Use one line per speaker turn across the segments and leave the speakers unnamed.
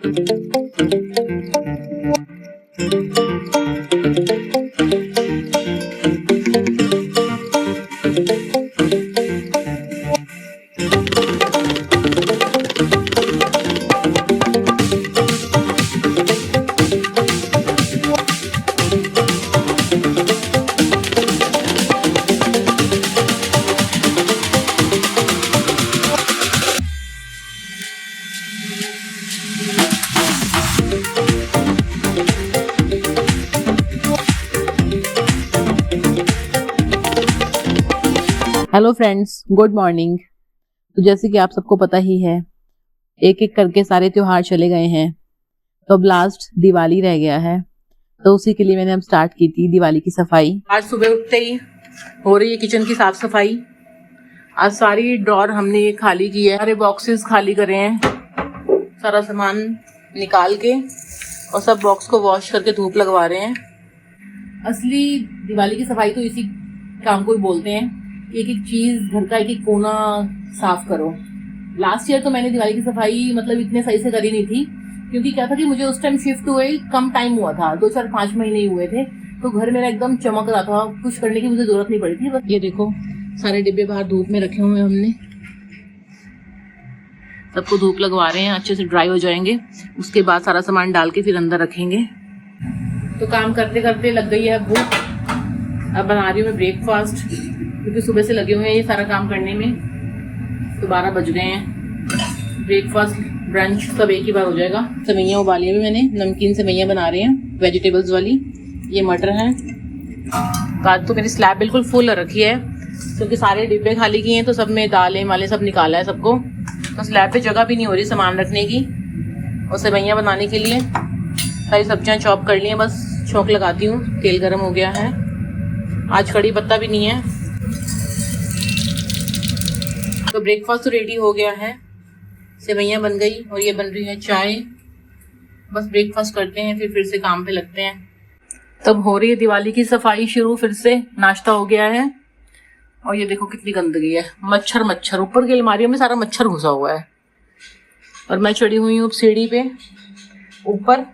Hello friends, good morning. तो जैसे कि आप सबको पता ही है, एक एक करके सारे त्योहार चले गए हैं, तो अब लास्ट दिवाली रह गया है। तो उसी के लिए मैंने अब स्टार्ट की थी दिवाली की सफाई। आज सुबह उठते ही हो रही है किचन की साफ सफाई। आज सारी ड्रॉर हमने खाली की है, सारे बॉक्सेस खाली करे हैं, सारा सामान निकाल के और सब बॉक्स को वॉश करके धूप लगवा रहे हैं। असली दिवाली की सफाई तो इसी काम को ही बोलते हैं, एक एक चीज, घर का एक एक कोना साफ करो। लास्ट ईयर तो मैंने दिवाली की सफाई मतलब इतने सही से करी नहीं थी, क्योंकि क्या था कि मुझे उस टाइम शिफ्ट हुए कम टाइम हुआ था, 2-4-5 महीने ही हुए थे, तो घर मेरा एकदम चमक रहा था, कुछ करने की मुझे जरूरत नहीं पड़ी थी। बस ये देखो, सारे डिब्बे बाहर धूप में रखे हुए हैं हमने, सबको धूप लगवा रहे हैं, अच्छे से ड्राई हो जाएंगे। उसके बाद सारा सामान डाल के फिर अंदर रखेंगे। तो काम करते करते लग गई है भूख। अब बना रही हूँ मैं ब्रेकफास्ट, क्योंकि सुबह से लगे हुए हैं ये सारा काम करने में। तो 12 बज गए हैं। ब्रेकफास्ट ब्रंच सब एक ही बार हो जाएगा। सेवइयाँ उबाली है मैंने, नमकीन सेवइयाँ बना रहे हैं वेजिटेबल्स वाली। ये मटर है। आज तो मेरी स्लैब बिल्कुल फुल रखी है, क्योंकि सारे डिब्बे खाली किए हैं, तो सब में दालें वाले सब निकाला है सबको। तो स्लैब पे जगह भी नहीं हो रही सामान रखने की। और सेवइयाँ बनाने के लिए सारी सब्जियाँ चॉप कर ली हैं, बस छौंक लगाती हूँ। तेल गर्म हो गया है। आज कड़ी पत्ता भी नहीं है। तो ब्रेकफास्ट तो रेडी हो गया है, सेवइयाँ बन गई और ये बन रही है चाय। बस ब्रेकफास्ट करते हैं, फिर से काम पे लगते हैं। तब हो रही है दिवाली की सफाई शुरू। फिर से नाश्ता हो गया है और ये देखो कितनी गंदगी है। मच्छर ऊपर की अलमारियों में सारा मच्छर घुसा हुआ है। और मैं चढ़ी हुई हूँ सीढ़ी पे ऊपर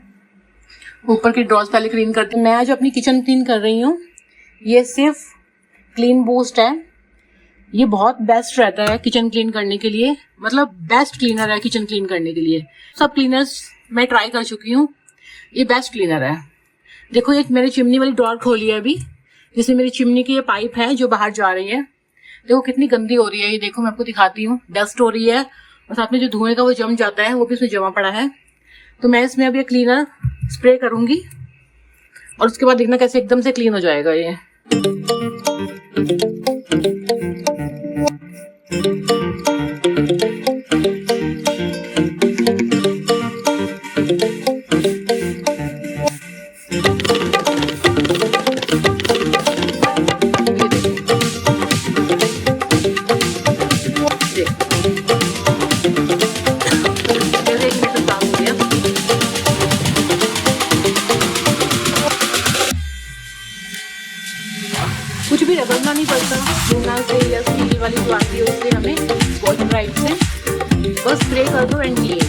की ड्रॉर्स पहले क्लीन करती हूँ। मैं आज अपनी किचन क्लीन कर रही हूँ। ये सिर्फ क्लीन बूस्ट है, ये बहुत बेस्ट रहता है किचन क्लीन करने के लिए, मतलब बेस्ट क्लीनर है किचन क्लीन करने के लिए। सब क्लीनर्स मैं ट्राई कर चुकी हूँ, ये बेस्ट क्लीनर है। देखो, एक मैंने चिमनी वाली ड्रॉर खोली है अभी, जिसमें मेरी चिमनी की ये पाइप है जो बाहर जा रही है। देखो कितनी गंदी हो रही है ये, देखो मैं आपको दिखाती हूँ। डस्ट हो रही है और साथ में जो धुएं का वो जम जाता है, वो भी इसमें जमा पड़ा है। तो मैं इसमें अब ये क्लीनर स्प्रे करूंगी और उसके बाद देखना कैसे एकदम से क्लीन हो जाएगा ये। कुछ भी रगड़ना नहीं पड़ता, चूना से या स्टील वाली जो आती है उससे, हमें स्कॉच ब्राइट से बस स्प्रे कर दो एंड क्लीन।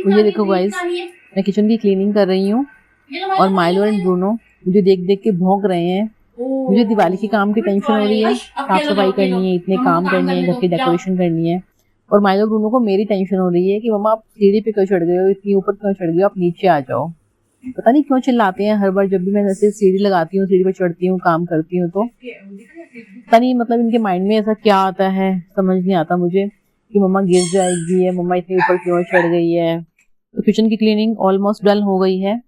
तो ये देखो गाइस, मैं किचन की क्लीनिंग कर रही हूँ और माइलो एंड ब्रूनो मुझे देख देख के भौंक रहे हैं। मुझे दिवाली के काम की टेंशन हो रही है, साफ सफाई करनी है, इतने काम करने हैं, घर की डेकोरेशन करनी है। और माइलो ब्रूनो को मेरी टेंशन हो रही है कि मम्मा आप सीढ़ी पे क्यों चढ़ गए हो, इतनी ऊपर क्यों चढ़ गए हो, आप नीचे आ जाओ। पता नहीं क्यों चिल्लाते हैं हर बार जब भी मैं ऐसे सीढ़ी लगाती हूँ, सीढ़ी पे चढ़ती हूँ, काम करती हूँ। तो पता नहीं मतलब इनके माइंड में ऐसा क्या आता है, समझ नहीं आता मुझे, कि मम्मा गिर जाएगी, मम्मा इतनी ऊपर क्यों चढ़ गई है। तो किचन की क्लीनिंग ऑलमोस्ट डन हो गई है,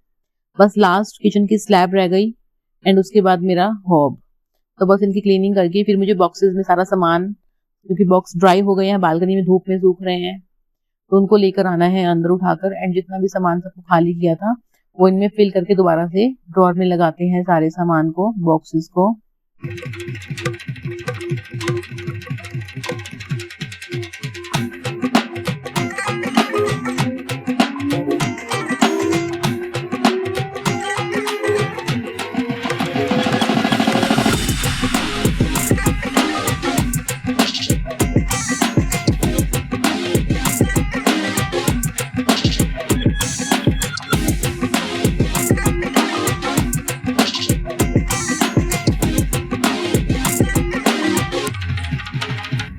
बस लास्ट किचन की स्लैब रह गई एंड उसके बाद मेरा हॉब। तो बस इनकी क्लीनिंग करके फिर मुझे बॉक्सेस में सारा सामान, क्योंकि बॉक्स ड्राई हो गए हैं, बालकनी में धूप में सूख रहे हैं, तो उनको लेकर आना है अंदर उठाकर। एंड जितना भी सामान सबको खाली किया था वो इनमें फिल करके दोबारा से ड्रॉर में लगाते हैं सारे सामान को, बॉक्सेस को।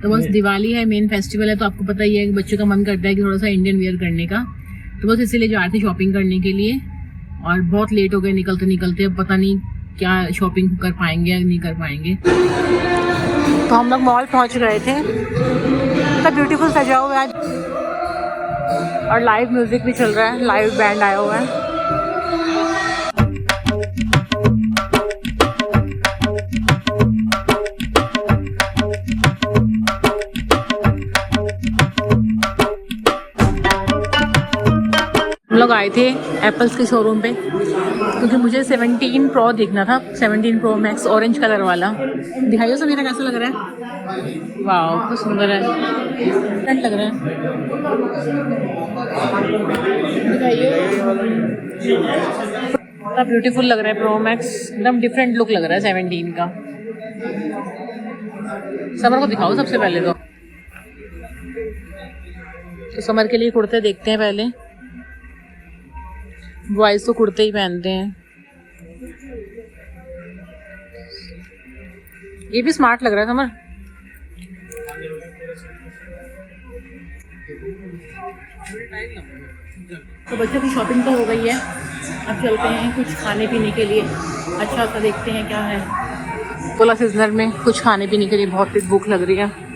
तो बस दिवाली है, मेन फेस्टिवल है, तो आपको पता ही है कि बच्चों का मन करता है कि थोड़ा सा इंडियन वेयर करने का, तो बस इसीलिए जा रहे थे शॉपिंग करने के लिए। और बहुत लेट हो गए निकलते निकलते, अब पता नहीं क्या शॉपिंग कर पाएंगे या नहीं कर पाएंगे। तो हम लोग मॉल पहुंच गए थे, इतना ब्यूटीफुल सजा हुआ है आज, और लाइव म्यूजिक भी चल रहा है, लाइव बैंड आया हुआ है। हम लोग आए थे एप्पल्स के शोरूम पे क्योंकि मुझे 17 प्रो देखना था, 17 प्रो मैक्स ऑरेंज कलर वाला। दिखाइए समीरा कैसा लग रहा है? वाह बहुत सुंदर है, डिफरेंट लग रहा है। दिखाइए, कितना ब्यूटीफुल लग रहा है प्रो मैक्स, एकदम डिफरेंट लुक लग रहा है 17 का। समर को दिखाओ सबसे पहले तो समर के लिए कुर्ते देखते हैं पहले। बॉयज तो कुर्ते ही पहनते हैं। ये भी स्मार्ट लग रहा है समर। तो बच्चों की शॉपिंग तो हो गई है, अब चलते हैं कुछ खाने पीने के लिए। अच्छा सा देखते हैं क्या है। पोला सीजनर में कुछ खाने पीने के लिए बहुत तेज भूख लग रही है।